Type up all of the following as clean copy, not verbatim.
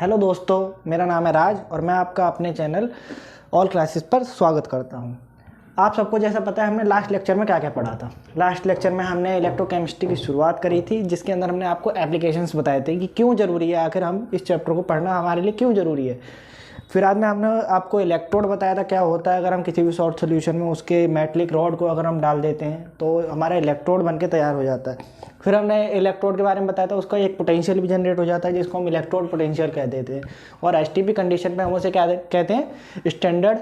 Hello दोस्तों, मेरा नाम है राज और मैं आपका अपने चैनल ऑल क्लासेस पर स्वागत करता हूं। आप सबको जैसा पता है हमने लास्ट लेक्चर में क्या क्या पढ़ा था। लास्ट लेक्चर में हमने इलेक्ट्रोकेमिस्ट्री की शुरुआत करी थी, जिसके अंदर हमने आपको एप्लीकेशंस बताए थे कि क्यों ज़रूरी है, आखिर हम इस चैप्टर को पढ़ना हमारे लिए क्यों ज़रूरी है। फिर आज में हमने आपको इलेक्ट्रोड बताया था क्या होता है। अगर हम किसी भी शॉर्ट सोल्यूशन में उसके मेटलिक रॉड को अगर हम डाल देते हैं तो हमारा इलेक्ट्रोड बन के तैयार हो जाता है। फिर हमने इलेक्ट्रोड के बारे में बताया था, उसका एक पोटेंशियल भी जनरेट हो जाता है जिसको हम इलेक्ट्रोड पोटेंशियल कह देते हैं। और एसटीपी कंडीशन पे हम उसे क्या कहते हैं, स्टैंडर्ड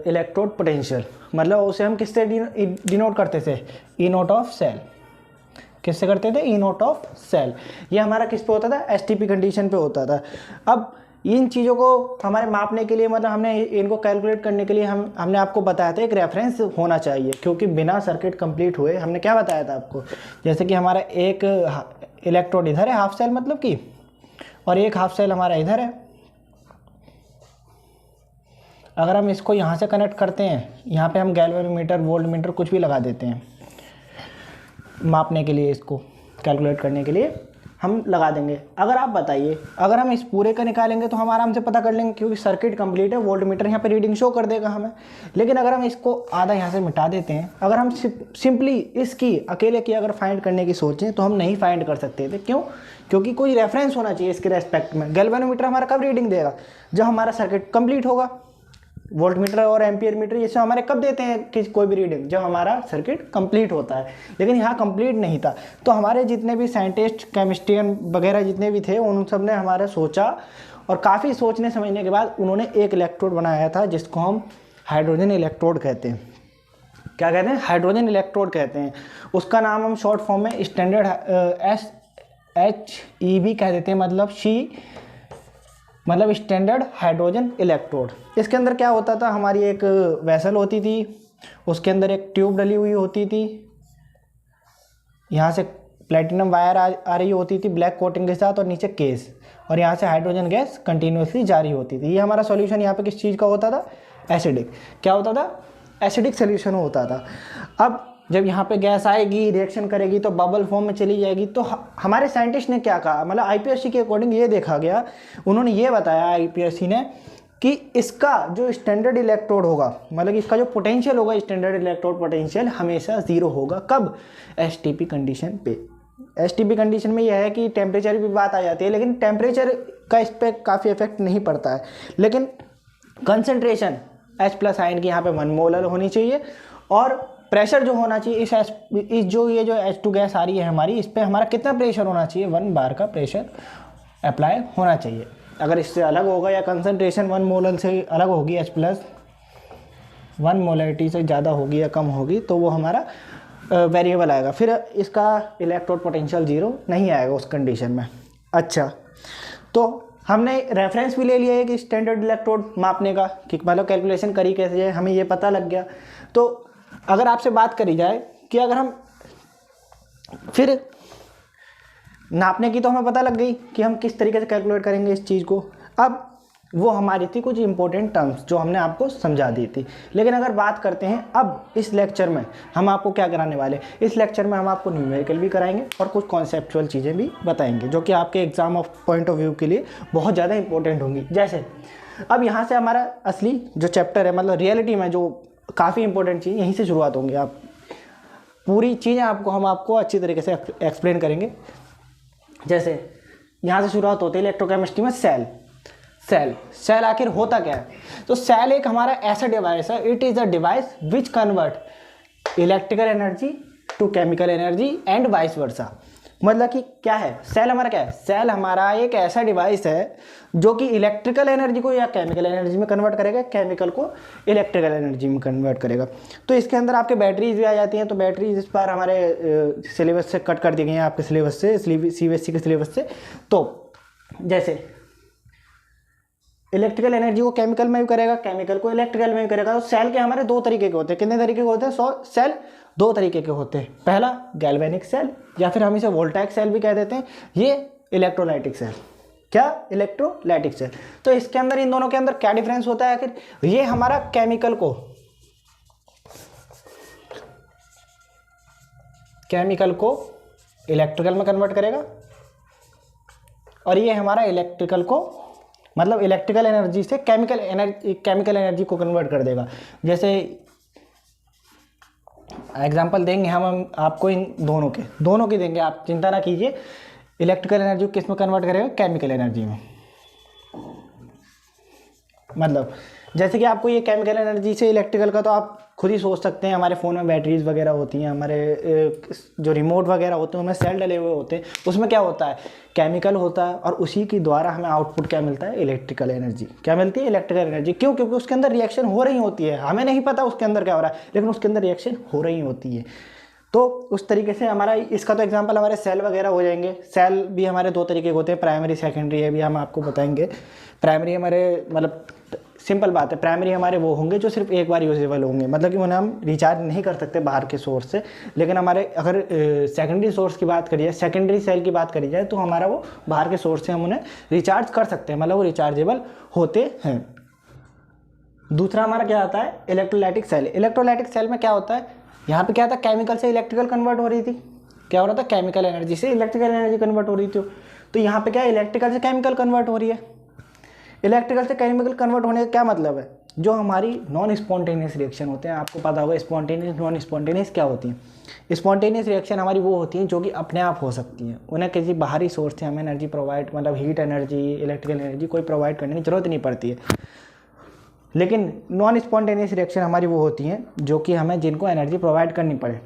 इलेक्ट्रोड पोटेंशियल। मतलब उसे हम किससे डिनोट करते थे, ई नोट ऑफ सेल। किससे करते थे, ई नोट ऑफ सेल। ये हमारा किस पे होता था, एसटीपी कंडीशन पे होता था। अब इन चीज़ों को हमारे मापने के लिए, मतलब हमने इनको कैलकुलेट करने के लिए हमने आपको बताया था एक रेफरेंस होना चाहिए, क्योंकि बिना सर्किट कंप्लीट हुए हमने क्या बताया था आपको, जैसे कि हमारा एक इलेक्ट्रोड इधर है हाफ सेल मतलब कि, और एक हाफ सेल हमारा इधर है। अगर हम इसको यहाँ से कनेक्ट करते हैं, यहाँ पे हम गैल्वेनोमीटर वोल्टमीटर कुछ भी लगा देते हैं मापने के लिए, इसको कैलकुलेट करने के लिए हम लगा देंगे। अगर आप बताइए, अगर हम इस पूरे का निकालेंगे तो हम आराम से पता कर लेंगे, क्योंकि सर्किट कंप्लीट है, वोल्टमीटर यहाँ पे रीडिंग शो कर देगा हमें। लेकिन अगर हम इसको आधा यहाँ से मिटा देते हैं, अगर हम सिंपली इसकी अकेले की अगर फाइंड करने की सोचें तो हम नहीं फाइंड कर सकते थे। क्यों? क्योंकि कोई रेफरेंस होना चाहिए इसके रेस्पेक्ट में। गैल्वेनोमीटर हमारा कब रीडिंग देगा, जब हमारा सर्किट कंप्लीट होगा। वोल्टमीटर और एम्पियर मीटर ये सब हमारे कब देते हैं कि कोई भी रीडिंग, जब हमारा सर्किट कंप्लीट होता है। लेकिन यहाँ कंप्लीट नहीं था, तो हमारे जितने भी साइंटिस्ट, केमिस्ट्रियन वगैरह जितने भी थे, उन सब ने हमारा सोचा और काफ़ी सोचने समझने के बाद उन्होंने एक इलेक्ट्रोड बनाया था जिसको हम हाइड्रोजन इलेक्ट्रोड कहते हैं। क्या कहते हैं, हाइड्रोजन इलेक्ट्रोड कहते हैं। उसका नाम हम शॉर्ट फॉर्म में स्टैंडर्ड SHEB कह देते हैं, मतलब स्टैंडर्ड हाइड्रोजन इलेक्ट्रोड। इसके अंदर क्या होता था, हमारी एक वेसल होती थी, उसके अंदर एक ट्यूब डली हुई होती थी, यहाँ से प्लेटिनम वायर आ रही होती थी ब्लैक कोटिंग के साथ, और नीचे केस, और यहाँ से हाइड्रोजन गैस कंटिन्यूसली जारी होती थी। ये हमारा सॉल्यूशन यहाँ पे किस चीज़ का होता था, एसिडिक। क्या होता था, एसिडिक सोल्यूशन होता था। अब जब यहाँ पे गैस आएगी, रिएक्शन करेगी तो बबल फॉर्म में चली जाएगी। तो हमारे साइंटिस्ट ने क्या कहा, मतलब आईपीएससी के अकॉर्डिंग ये देखा गया, उन्होंने ये बताया आईपीएससी ने कि इसका जो स्टैंडर्ड इलेक्ट्रोड होगा, मतलब इसका जो पोटेंशियल होगा, स्टैंडर्ड इलेक्ट्रोड पोटेंशियल हमेशा ज़ीरो होगा। कब, एसटीपी कंडीशन पे। एसटीपी कंडीशन में यह है कि टेम्परेचर की बात आ जाती है, लेकिन टेम्परेचर का इस पर काफ़ी इफेक्ट नहीं पड़ता है। लेकिन कंसनट्रेशन H+ आयन की यहाँ पे 1 मोलर होनी चाहिए, और प्रेशर जो होना चाहिए इस जो H2 गैस आ रही है हमारी, इस पर हमारा कितना प्रेशर होना चाहिए, 1 बार का प्रेशर अप्लाई होना चाहिए। अगर इससे अलग होगा या कंसनट्रेशन 1 मोलर से अलग होगी, H+ 1 मोलरिटी से ज़्यादा होगी या कम होगी, तो वो हमारा वेरिएबल आएगा। फिर इसका इलेक्ट्रोड पोटेंशियल 0 नहीं आएगा उस कंडीशन में। अच्छा, तो हमने रेफरेंस भी ले लिया है कि स्टैंडर्ड इलेक्ट्रोड मापने का, कि मतलब कैलकुलेशन करी कैसे जाए, हमें ये पता लग गया। तो अगर आपसे बात करी जाए कि अगर हम फिर नापने की, तो हमें पता लग गई कि हम किस तरीके से कैलकुलेट करेंगे इस चीज़ को। अब वो हमारी थी कुछ इंपॉर्टेंट टर्म्स जो हमने आपको समझा दी थी। लेकिन अगर बात करते हैं अब इस लेक्चर में, हम आपको क्या कराने वाले, इस लेक्चर में हम आपको न्यूमेरिकल भी कराएंगे और कुछ कॉन्सेप्चुअल चीज़ें भी बताएंगे, जो कि आपके exam of point of view के लिए बहुत ज़्यादा इंपॉर्टेंट होंगी। जैसे अब यहाँ से हमारा असली जो चैप्टर है, मतलब रियलिटी में जो काफ़ी इंपॉर्टेंट चीज़, यहीं से शुरुआत होंगी। आप पूरी चीज़ें हम आपको अच्छी तरीके से एक्सप्लेन करेंगे। जैसे यहाँ से शुरुआत होती है इलेक्ट्रोकेमिस्ट्री में सेल आखिर होता क्या है। तो सेल एक हमारा ऐसा डिवाइस है, it is a device which convert electrical energy to chemical energy and vice versa. मतलब कि क्या है सेल हमारा, क्या है, सेल हमारा एक ऐसा डिवाइस है जो कि इलेक्ट्रिकल एनर्जी को या केमिकल एनर्जी में कन्वर्ट करेगा, केमिकल को इलेक्ट्रिकल एनर्जी में कन्वर्ट करेगा। तो इसके अंदर आपके बैटरीज भी आ जाती हैं। तो बैटरीज इस बार हमारे सिलेबस से कट कर दी गई हैं, आपके सिलेबस से, CBSE के सिलेबस से। तो जैसे इलेक्ट्रिकल एनर्जी को केमिकल में भी करेगा, केमिकल को इलेक्ट्रिकल में भी करेगा। तो सेल के हमारे 2 तरीके के होते हैं। कितने तरीके के होते हैं, सेल 2 तरीके के होते हैं। पहला गैल्वेनिक सेल, या फिर हम इसे वोल्टाइक सेल भी कह देते हैं। ये इलेक्ट्रोलाइटिक सेल, क्या, इलेक्ट्रोलाइटिक सेल। तो इसके अंदर, इन दोनों के अंदर क्या डिफरेंस होता है आखिर, ये हमारा केमिकल को इलेक्ट्रिकल में कन्वर्ट करेगा, और ये हमारा इलेक्ट्रिकल को मतलब इलेक्ट्रिकल एनर्जी से केमिकल एनर्जी को कन्वर्ट कर देगा। जैसे एग्जांपल देंगे हम आपको इन दोनों के देंगे, आप चिंता ना कीजिए। इलेक्ट्रिकल एनर्जी को किस में कन्वर्ट करेगा? केमिकल एनर्जी में। मतलब जैसे कि आपको ये केमिकल एनर्जी से इलेक्ट्रिकल का तो आप खुद ही सोच सकते हैं, हमारे फ़ोन में बैटरीज वगैरह होती हैं, हमारे जो रिमोट वगैरह होते हैं उनमें सेल डले हुए होते हैं, उसमें क्या होता है? केमिकल होता है, और उसी के द्वारा हमें आउटपुट क्या मिलता है? Electrical energy. क्या मिलती है? Electrical energy. क्यों? क्योंकि उसके अंदर रिएक्शन हो रही होती है, हमें नहीं पता उसके अंदर क्या हो रहा है, लेकिन उसके अंदर रिएक्शन हो रही होती है। तो उस तरीके से हमारा इसका तो एग्जांपल हमारे सेल वगैरह हो जाएंगे। सेल भी हमारे दो तरीके के होते हैं, प्राइमरी सेकेंडरी है, भी हम आपको बताएंगे। प्राइमरी हमारे मतलब सिंपल बात है, प्राइमरी हमारे वो होंगे जो सिर्फ एक बार यूजेबल होंगे, मतलब कि उन्हें हम रिचार्ज नहीं कर सकते बाहर के सोर्स से। लेकिन हमारे अगर सेकेंडरी सोर्स की बात करिए, सेकेंडरी सेल की बात करी जाए, तो हमारा वो बाहर के सोर्स से हम उन्हें रिचार्ज कर सकते हैं, मतलब वो रिचार्जेबल होते हैं। दूसरा हमारा क्या आता है? Electrolytic cell. इलेक्ट्रोलाइटिक सेल में क्या होता है? यहाँ पे क्या था? केमिकल से इलेक्ट्रिकल कन्वर्ट हो रही थी। क्या हो रहा था? केमिकल एनर्जी से इलेक्ट्रिकल एनर्जी कन्वर्ट हो रही थी। तो यहाँ पे क्या है? इलेक्ट्रिकल से केमिकल कन्वर्ट हो रही है। इलेक्ट्रिकल से केमिकल कन्वर्ट होने का क्या मतलब है? जो हमारी नॉन स्पॉन्टेनियस रिएक्शन होते हैं, आपको पता होगा स्पॉन्टेनियस नॉन स्पॉन्टेनियस क्या होती हैं। स्पॉन्टेनियस रिएक्शन हमारी वो होती हैं जो कि अपने आप हो सकती हैं, उन्हें किसी बाहरी सोर्स से हमें एनर्जी प्रोवाइड, मतलब हीट एनर्जी, इलेक्ट्रिकल एनर्जी कोई प्रोवाइड करने की जरूरत नहीं पड़ती है। लेकिन नॉन स्पॉन्टेनियस रिएक्शन हमारी वो होती हैं जो कि हमें जिनको एनर्जी प्रोवाइड करनी पड़े।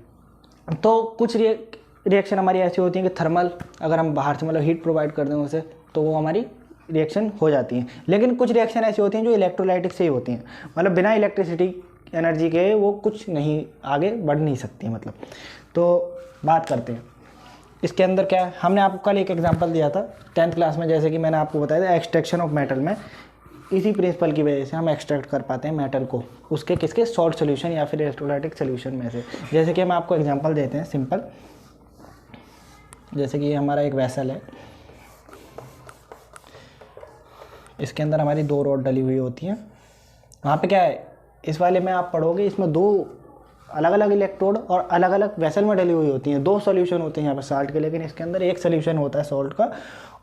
तो कुछ रिएक्शन हमारी ऐसी होती हैं कि थर्मल, अगर हम बाहर से मतलब हीट प्रोवाइड कर दें उसे, तो वो हमारी रिएक्शन हो जाती हैं। लेकिन कुछ रिएक्शन ऐसी होती हैं जो इलेक्ट्रोलाइटिक से ही होती हैं, मतलब बिना इलेक्ट्रिसिटी एनर्जी के वो कुछ नहीं आगे बढ़ नहीं सकती मतलब। तो बात करते हैं इसके अंदर क्या है। हमने आपको कल एक एग्जांपल दिया था 10th क्लास में, जैसे कि मैंने आपको बताया था एक्सट्रैक्शन ऑफ मेटल में। इसी प्रिंसिपल की वजह से हम एक्सट्रैक्ट कर पाते हैं मेटल को उसके किसके? सॉल्ट सोल्यूशन या फिर इलेक्ट्रोलाइटिक सोल्यूशन में से। जैसे कि हम आपको एग्जांपल देते हैं सिंपल, जैसे कि हमारा एक वेसल है, इसके अंदर हमारी 2 रॉड डली हुई होती हैं। वहाँ पे क्या है? इस वाले में आप पढ़ोगे, इसमें 2 अलग अलग इलेक्ट्रोड और अलग अलग वेसल में डली हुई होती हैं। 2 सॉल्यूशन होते हैं यहाँ पर साल्ट के, लेकिन इसके अंदर एक सॉल्यूशन होता है सॉल्ट का,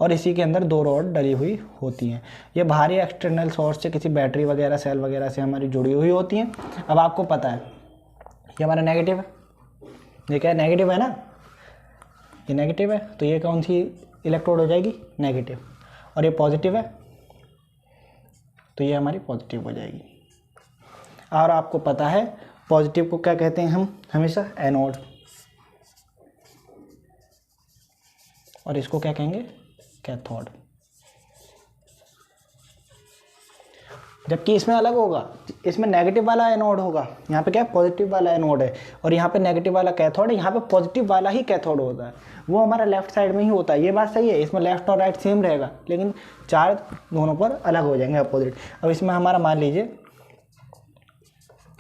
और इसी के अंदर 2 रॉड डली हुई होती हैं। ये बाहरी एक्सटर्नल सोर्स से किसी बैटरी वगैरह सेल वगैरह से हमारी जुड़ी हुई होती हैं। अब आपको पता है ये हमारा नेगेटिव है, ये क्या है? नेगेटिव है ना, ये नेगेटिव है, तो ये कौन सी इलेक्ट्रोड हो जाएगी? नेगेटिव। और ये पॉजिटिव है, तो ये हमारी पॉजिटिव हो जाएगी। और आपको पता है पॉजिटिव को क्या कहते हैं हम हमेशा? एनोड। और इसको क्या कहेंगे? कैथोड। जबकि इसमें अलग होगा, इसमें नेगेटिव वाला एनोड होगा, यहाँ पे क्या है? पॉजिटिव वाला एनोड है, और यहाँ पे नेगेटिव वाला कैथोड है, यहाँ पे पॉजिटिव वाला ही कैथोड होता है। वो हमारा लेफ्ट साइड में ही होता है, ये बात सही है। इसमें लेफ्ट और राइट सेम रहेगा, लेकिन चार्ज दोनों पर अलग हो जाएंगे, अपोजिट। अब इसमें हमारा मान लीजिए,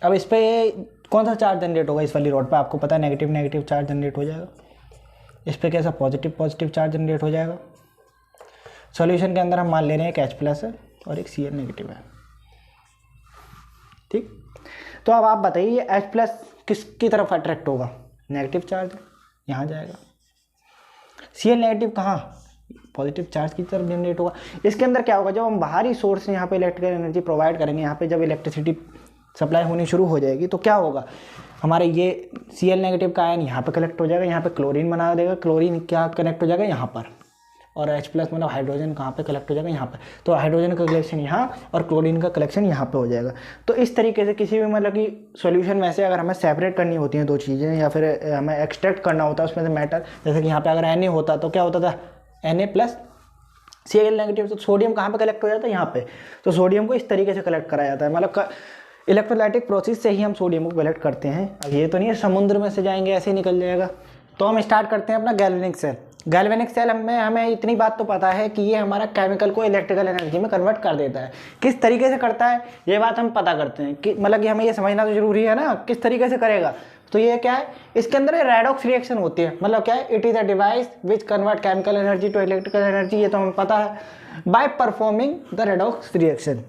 अब इस पर कौन सा चार्ज जनरेट होगा? इस वाली रॉड पर आपको पता है नेगेटिव नेगेटिव चार्ज जनरेट हो जाएगा। इस पर कैसा? पॉजिटिव पॉजिटिव चार्ज जनरेट हो जाएगा। सॉल्यूशन के अंदर हम मान ले रहे हैं एक H+ है और एक Cl नेगेटिव है, ठीक। तो अब आप बताइए ये H+ किसकी तरफ अट्रैक्ट होगा? नेगेटिव चार्ज यहाँ जाएगा। Cl नेगेटिव कहाँ? पॉजिटिव चार्ज की तरफ जनरेट होगा। इसके अंदर क्या होगा? जब हम बाहरी सोर्स से यहाँ पे इलेक्ट्रिकल एनर्जी प्रोवाइड करेंगे, यहाँ पे जब इलेक्ट्रिसिटी सप्लाई होनी शुरू हो जाएगी, तो क्या होगा? हमारे ये Cl नेगेटिव का आयन यहाँ पे कलेक्ट हो जाएगा, यहाँ पे क्लोरीन बना देगा, क्लोरीन क्या कनेक्ट हो जाएगा? यहाँ पर। और H+ मतलब हाइड्रोजन कहाँ पे कलेक्ट हो जाएगा? यहाँ पे। तो हाइड्रोजन का कलेक्शन यहाँ और क्लोरीन का कलेक्शन यहाँ पे हो जाएगा। तो इस तरीके से किसी भी मतलब कि सॉल्यूशन में से अगर हमें सेपरेट करनी होती हैं 2 चीज़ें, या फिर हमें एक्सट्रैक्ट करना होता है उसमें से मेटल, जैसे कि यहाँ पे अगर Na होता तो क्या होता था? Na+ Cl negative. तो सोडियम कहाँ पे कलेक्ट हो जाता है? यहाँ पे। तो सोडियम को इस तरीके से कलेक्ट करा जाता है, मतलब इलेक्ट्रोलाइटिक प्रोसेस से ही हम सोडियम को कलेक्ट करते हैं। अब ये तो नहीं है समुद्र में से जाएंगे ऐसे ही निकल जाएगा। तो हम स्टार्ट करते हैं अपना गैल्वेनिक सेल। गैल्वेनिक सेल में हमें इतनी बात तो पता है कि ये हमारा केमिकल को इलेक्ट्रिकल एनर्जी में कन्वर्ट कर देता है। किस तरीके से करता है ये बात हम पता करते हैं कि मतलब कि हमें ये समझना तो जरूरी है ना, किस तरीके से करेगा। तो ये क्या है? इसके अंदर रेडॉक्स रिएक्शन होती है। मतलब क्या है? It is a device which convert chemical energy to electrical energy, ये तो हमें पता है, by performing the redox reaction.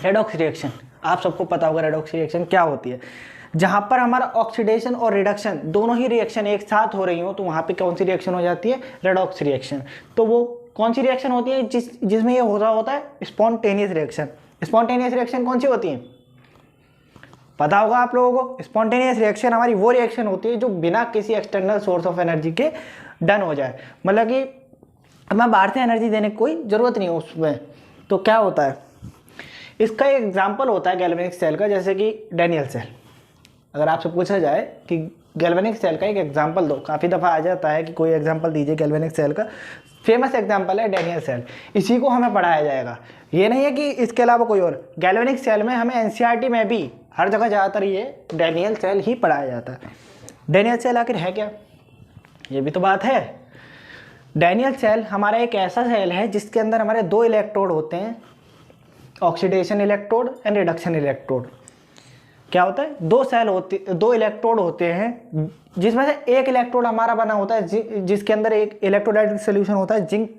Redox reaction आप सबको पता होगा, रेडॉक्स रिएक्शन क्या होती है? जहाँ पर हमारा ऑक्सीडेशन और रिडक्शन दोनों ही रिएक्शन एक साथ हो रही हो, तो वहाँ पे कौन सी रिएक्शन हो जाती है? Redox reaction. तो वो कौन सी रिएक्शन होती है जिसमें ये हो रहा होता है? Spontaneous reaction. स्पॉन्टेनियस रिएक्शन कौन सी होती है? पता होगा आप लोगों को। स्पॉन्टेनियस रिएक्शन हमारी वो रिएक्शन होती है जो बिना किसी एक्सटर्नल सोर्स ऑफ एनर्जी के डन हो जाए, मतलब कि हमें बाहर से एनर्जी देने की कोई ज़रूरत नहीं है उसमें। तो क्या होता है, इसका एक एग्जाम्पल होता है गैल्वेनिक सेल का, जैसे कि डैनियल सेल। अगर आपसे पूछा जाए कि गैल्वेनिक सेल का एक एग्जाम्पल दो, काफ़ी दफ़ा आ जाता है कि कोई एग्जाम्पल दीजिए गैल्वेनिक सेल का। फेमस एग्जाम्पल है डैनियल सेल, इसी को हमें पढ़ाया जाएगा। ये नहीं है कि इसके अलावा कोई और। गैल्वेनिक सेल में हमें एनसीईआरटी में भी हर जगह ज़्यादातर ये डैनियल सेल ही पढ़ाया जाता है। डैनियल सेल आखिर है क्या, ये भी तो बात है। डैनियल सेल हमारा एक ऐसा सेल है जिसके अंदर हमारे 2 इलेक्ट्रोड होते हैं, oxidation electrode and reduction electrode. क्या होता है, 2 इलेक्ट्रोड होते हैं, जिसमें से एक इलेक्ट्रोड हमारा बना होता है जिसके अंदर एक इलेक्ट्रोलाइटिक सोल्यूशन होता है, जिंक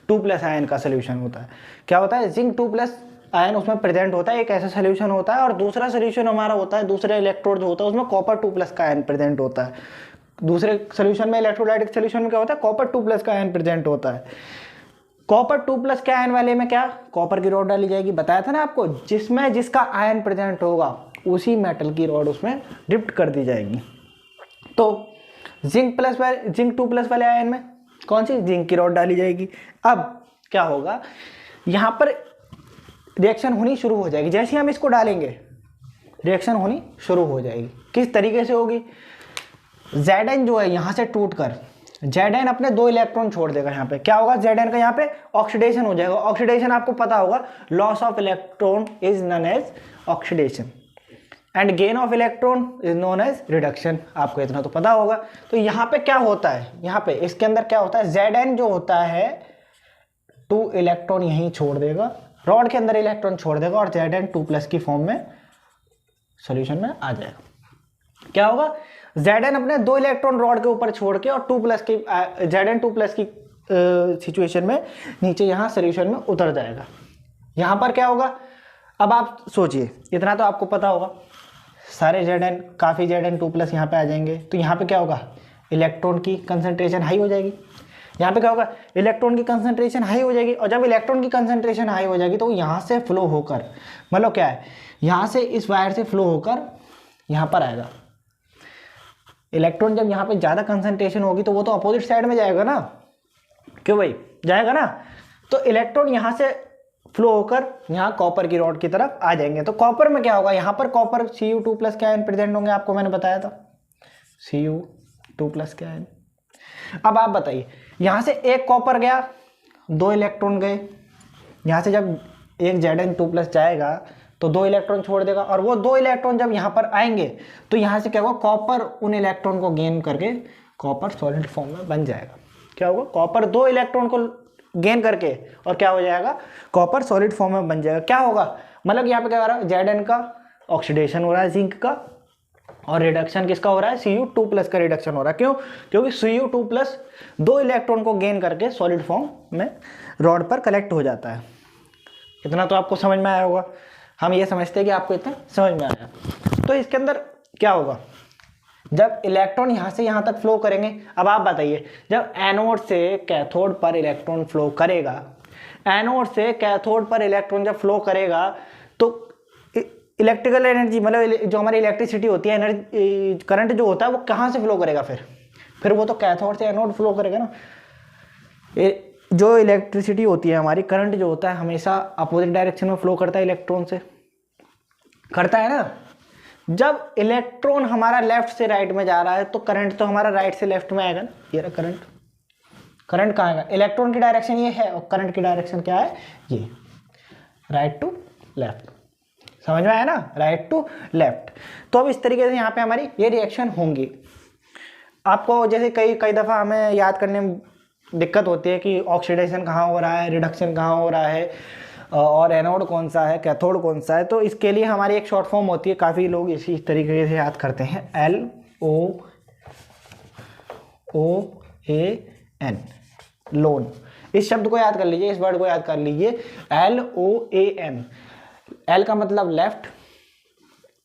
2+ आयन का सोल्यूशन होता है। क्या होता है, जिंक 2+ आयन उसमें प्रेजेंट होता है, एक ऐसा सोल्यूशन होता है। और दूसरा सोल्यूशन हमारा होता है, दूसरा इलेक्ट्रोड जो होता है उसमें कॉपर 2+ का आयन प्रेजेंट होता है। दूसरे सोल्यूशन में, इलेक्ट्रोलाइटिक सोल्यूशन में क्या होता है, कॉपर 2+ का आयन प्रेजेंट होता है। कॉपर 2+ के आयन वाले में क्या, कॉपर की रॉड डाली जाएगी, बताया था ना आपको, जिसमें जिसका आयन प्रेजेंट होगा उसी मेटल की रॉड उसमें डिप्ट कर दी जाएगी। तो जिंक 2+ वाले आयन में कौन सी, जिंक की रॉड डाली जाएगी। अब क्या होगा, यहाँ पर रिएक्शन होनी शुरू हो जाएगी। जैसे ही हम इसको डालेंगे रिएक्शन होनी शुरू हो जाएगी। किस तरीके से होगी, Zn जो है यहाँ से टूटकर Zn अपने 2 इलेक्ट्रॉन छोड़ देगा। यहाँ पे क्या होगा, Zn का यहाँ पे ऑक्सीडेशन हो जाएगा। ऑक्सीडेशन आपको पता होगा, loss of electron is known as oxidation and gain of electron is known as reduction. आपको इतना तो पता होगा। तो यहाँ पे क्या होता है, यहाँ पे इसके अंदर क्या होता है, Zn जो होता है 2 इलेक्ट्रॉन यहीं छोड़ देगा, रॉड के अंदर इलेक्ट्रॉन छोड़ देगा और Zn 2+ की फॉर्म में सॉल्यूशन में आ जाएगा। क्या होगा, Zn अपने 2 इलेक्ट्रॉन रॉड के ऊपर छोड़ के और 2+ की Zn 2+ की सिचुएशन में नीचे यहाँ सॉल्यूशन में उतर जाएगा। यहाँ पर क्या होगा, अब आप सोचिए, इतना तो आपको पता होगा, सारे Zn काफ़ी Zn 2+ यहाँ पे आ जाएंगे। तो यहाँ पे क्या होगा, इलेक्ट्रॉन की कंसंट्रेशन हाई हो जाएगी। यहाँ पे क्या होगा, इलेक्ट्रॉन की कंसंट्रेशन हाई हो जाएगी। और जब इलेक्ट्रॉन की कंसंट्रेशन हाई हो जाएगी तो यहाँ से फ्लो होकर, मतलब क्या है, यहाँ से इस वायर से फ्लो होकर यहाँ पर आएगा। इलेक्ट्रॉन जब यहाँ पे ज़्यादा कंसंट्रेशन होगी तो वो तो अपोजिट साइड में जाएगा ना, क्यों भाई, जाएगा ना। तो इलेक्ट्रॉन यहाँ से फ्लो होकर यहाँ कॉपर की रॉड की तरफ आ जाएंगे। तो कॉपर में क्या होगा, यहाँ पर कॉपर Cu2+ के आयन प्रेजेंट होंगे, आपको मैंने बताया था Cu2+ के आयन। अब आप बताइए, यहाँ से एक कॉपर गया, 2 इलेक्ट्रॉन गए। यहाँ से जब एक Zn 2+ जाएगा तो 2 इलेक्ट्रॉन छोड़ देगा, और वो 2 इलेक्ट्रॉन जब यहाँ पर आएंगे तो यहाँ से क्या होगा, कॉपर उन इलेक्ट्रॉन को गेन करके कॉपर सॉलिड फॉर्म में बन जाएगा। क्या होगा, कॉपर 2 इलेक्ट्रॉन को गेन करके और क्या हो जाएगा, कॉपर सॉलिड फॉर्म में बन जाएगा। क्या होगा, मतलब यहाँ पे क्या हो रहा है, Zn का ऑक्सीडेशन हो रहा है जिंक का, और रिडक्शन किसका हो रहा है, Cu2+ का रिडक्शन हो रहा है। क्यों, क्योंकि Cu2+ 2 इलेक्ट्रॉन को गेन करके सॉलिड फॉर्म में रॉड पर कलेक्ट हो जाता है। इतना तो आपको समझ में आया होगा। हम ये समझते हैं कि आपको इतना समझ में आया। तो इसके अंदर क्या होगा, जब इलेक्ट्रॉन यहाँ से यहाँ तक फ्लो करेंगे। अब आप बताइए, जब एनोड से कैथोड पर इलेक्ट्रॉन फ्लो करेगा, एनोड से कैथोड पर इलेक्ट्रॉन जब फ्लो करेगा तो इलेक्ट्रिकल एनर्जी, मतलब जो हमारी इलेक्ट्रिसिटी होती है, एनर्जी, करंट जो होता है वो कहाँ से फ्लो करेगा, फिर वो तो कैथोड से एनोड फ्लो करेगा ना। जो इलेक्ट्रिसिटी होती है हमारी, करंट जो होता है हमेशा अपोजिट डायरेक्शन में फ्लो करता है इलेक्ट्रॉन से, करता है ना। जब इलेक्ट्रॉन हमारा लेफ्ट से राइट में जा रहा है तो करंट तो हमारा राइट से लेफ्ट में आएगा ना। ये रहा करंट, करंट कहाँ आएगा, इलेक्ट्रॉन की डायरेक्शन ये है और करंट की डायरेक्शन क्या है, ये राइट टू लेफ्ट। समझ में आया ना, राइट टू लेफ्ट। तो अब इस तरीके से यहाँ पे हमारी ये रिएक्शन होंगी। आपको जैसे कई दफ़ा हमें याद करने में दिक्कत होती है कि ऑक्सीडेशन कहाँ हो रहा है, रिडक्शन कहाँ हो रहा है, और एनोड कौन सा है, कैथोड कौन सा है। तो इसके लिए हमारी एक शॉर्ट फॉर्म होती है, काफ़ी लोग इसी तरीके से याद करते हैं, LOAN, लोन। इस शब्द को याद कर लीजिए, इस वर्ड को याद कर लीजिए, LOAN। L का मतलब लेफ्ट,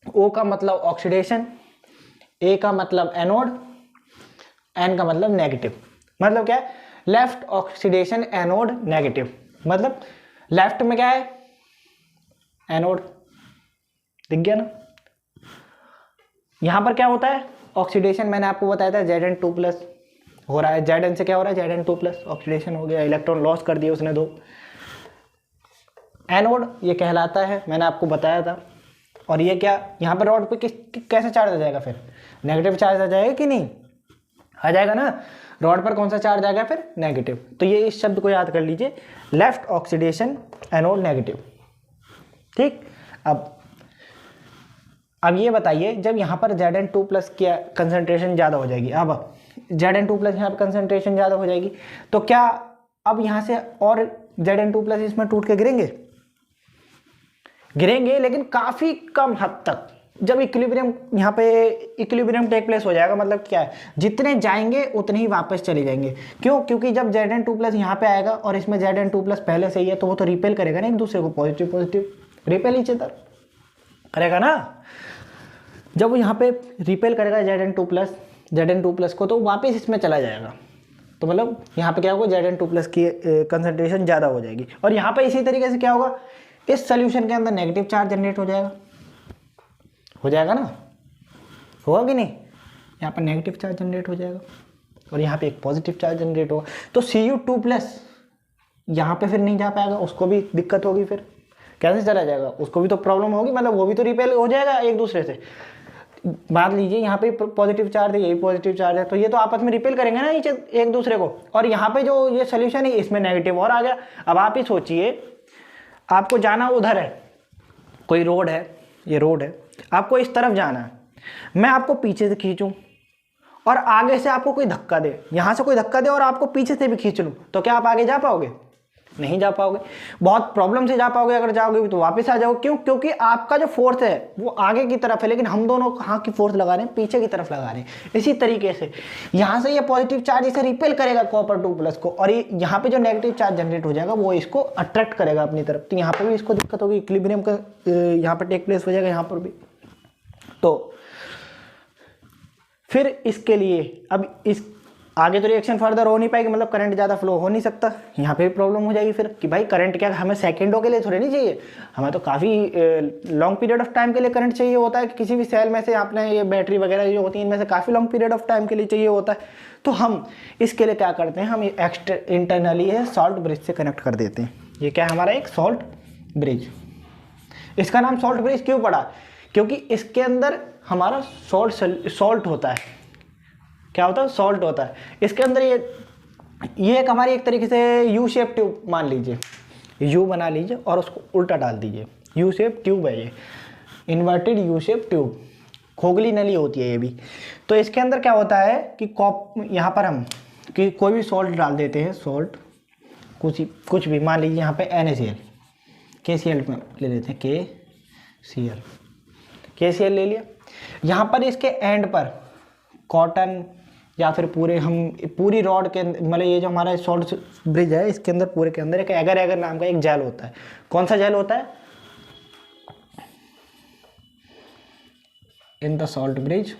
O का मतलब ऑक्सीडेशन, A का मतलब एनोड, N का मतलब नेगेटिव। मतलब क्या है, लेफ्ट ऑक्सीडेशन एनोड नेगेटिव, मतलब लेफ्ट में क्या है, एनोड, दिख गया ना। यहां पर क्या होता है, ऑक्सीडेशन, मैंने आपको बताया था Zn2+ हो रहा है, Zn से क्या हो रहा है, Zn2+, ऑक्सीडेशन हो गया, इलेक्ट्रॉन लॉस कर दिए उसने 2। एनोड ये कहलाता है, मैंने आपको बताया था। और ये क्या, यहाँ पर रॉड पे कैसे चार्ज आ जाएगा, फिर नेगेटिव चार्ज आ जाएगा कि नहीं, आ जाएगा ना। रॉड पर कौन सा चार्ज आ गया, फिर नेगेटिव। तो ये इस शब्द को याद कर लीजिए, लेफ्ट ऑक्सीडेशन एनोड नेगेटिव। ठीक, अब ये बताइए, जब यहाँ पर Zn2+ की कंसंट्रेशन ज़्यादा हो जाएगी, अब Zn2+ यहाँ पर कंसंट्रेशन ज़्यादा हो जाएगी, तो क्या अब यहाँ से और Zn2+ इसमें टूट के गिरेंगे, लेकिन काफ़ी कम हद तक। जब इक्विलिब्रियम, यहाँ पे इक्विलिब्रियम टेक प्लेस हो जाएगा, मतलब क्या है, जितने जाएंगे उतने ही वापस चले जाएंगे। क्यों, क्योंकि जब Zn2+ यहाँ पे आएगा और इसमें Zn2+ पहले से ही है, तो वो तो रिपेल करेगा ना एक दूसरे को, positive positive repel each other करेगा ना। जब वो यहाँ पे रिपेल करेगा Zn2+ को, तो वापस इसमें चला जाएगा। तो मतलब यहाँ पे क्या होगा, Zn2+ की कंसंट्रेशन ज़्यादा हो जाएगी। और यहाँ पे इसी तरीके से क्या होगा, इस सोल्यूशन के अंदर नेगेटिव चार्ज जनरेट हो जाएगा ना, होगा कि नहीं। यहाँ पर नेगेटिव चार्ज जनरेट हो जाएगा और यहाँ पे एक पॉजिटिव चार्ज जनरेट होगा। तो Cu2+ यहाँ पे फिर नहीं जा पाएगा, उसको भी दिक्कत होगी, फिर कैसे चला जाएगा, उसको भी तो प्रॉब्लम होगी, मतलब वो भी तो रिपेल हो जाएगा एक दूसरे से। मान लीजिए यहाँ पे पॉजिटिव चार्ज है, यही पॉजिटिव चार्ज है, तो ये तो आपस में रिपेल करेंगे ना एक दूसरे को। और यहाँ पे जो ये सोल्यूशन है, इसमें नेगेटिव और आ गया। अब आप ही सोचिए, आपको जाना उधर है, कोई रोड है, ये रोड है, आपको इस तरफ जाना है, मैं आपको पीछे से खींचूं और आगे से आपको कोई धक्का दे, यहाँ से कोई धक्का दे और आपको पीछे से भी खींच लूँ, तो क्या आप आगे जा पाओगे, नहीं जा पाओगे। बहुत प्रॉब्लम से जा पाओगे, अगर जाओगे भी तो वापस आ जाओगे। क्यों, क्योंकि आपका जो फोर्स है वो आगे की तरफ है, लेकिन हम दोनों कहाँ की फोर्स लगा रहे हैं, पीछे की तरफ लगा रहे हैं। इसी तरीके से यहाँ से ये पॉजिटिव चार्ज इसे रिपेल करेगा Copper-2+ को, और ये यहाँ पे जो नेगेटिव चार्ज जनरेट हो जाएगा वो इसको अट्रैक्ट करेगा अपनी तरफ। तो यहाँ पर भी इसको दिक्कत होगी, इक्विलिब्रियम का यहाँ पर टेक प्लेस हो जाएगा, यहाँ पर भी। तो फिर इसके लिए अब इस आगे तो रिएक्शन फर्दर हो नहीं पाएगी, मतलब करंट ज़्यादा फ्लो हो नहीं सकता। यहाँ पे भी प्रॉब्लम हो जाएगी फिर कि भाई करंट क्या, हमें सेकंडों के लिए थोड़े नहीं चाहिए, हमें तो काफ़ी लॉन्ग पीरियड ऑफ टाइम के लिए करंट चाहिए होता है। किसी भी सेल में से आपने ये बैटरी वगैरह जो होती है, इनमें से काफ़ी लॉन्ग पीरियड ऑफ टाइम के लिए चाहिए होता है। तो हम इसके लिए क्या करते हैं, हम इंटरनली है सॉल्ट ब्रिज से कनेक्ट कर देते हैं। ये क्या है हमारा, एक सॉल्ट ब्रिज। इसका नाम सॉल्ट ब्रिज क्यों पड़ा, क्योंकि इसके अंदर हमारा सॉल्ट होता है। क्या होता है, सॉल्ट होता है इसके अंदर। ये एक हमारी एक तरीके से यू शेप ट्यूब मान लीजिए, यू बना लीजिए और उसको उल्टा डाल दीजिए, यू शेप ट्यूब है ये, इन्वर्टेड यू शेप ट्यूब, खोखली नली होती है ये भी। तो इसके अंदर क्या होता है कि यहाँ पर हम कि कोई भी सॉल्ट डाल देते हैं, सॉल्ट कुछ भी, मान लीजिए यहाँ पे NaCl, KCl में ले लेते हैं, KCl ले लिया। यहाँ पर इसके एंड पर कॉटन या फिर पूरी रॉड के मतलब ये जो हमारा सॉल्ट ब्रिज है, इसके अंदर पूरे के अंदर एक एगर नाम का एक जेल होता है। कौन सा जेल होता है, in the salt bridge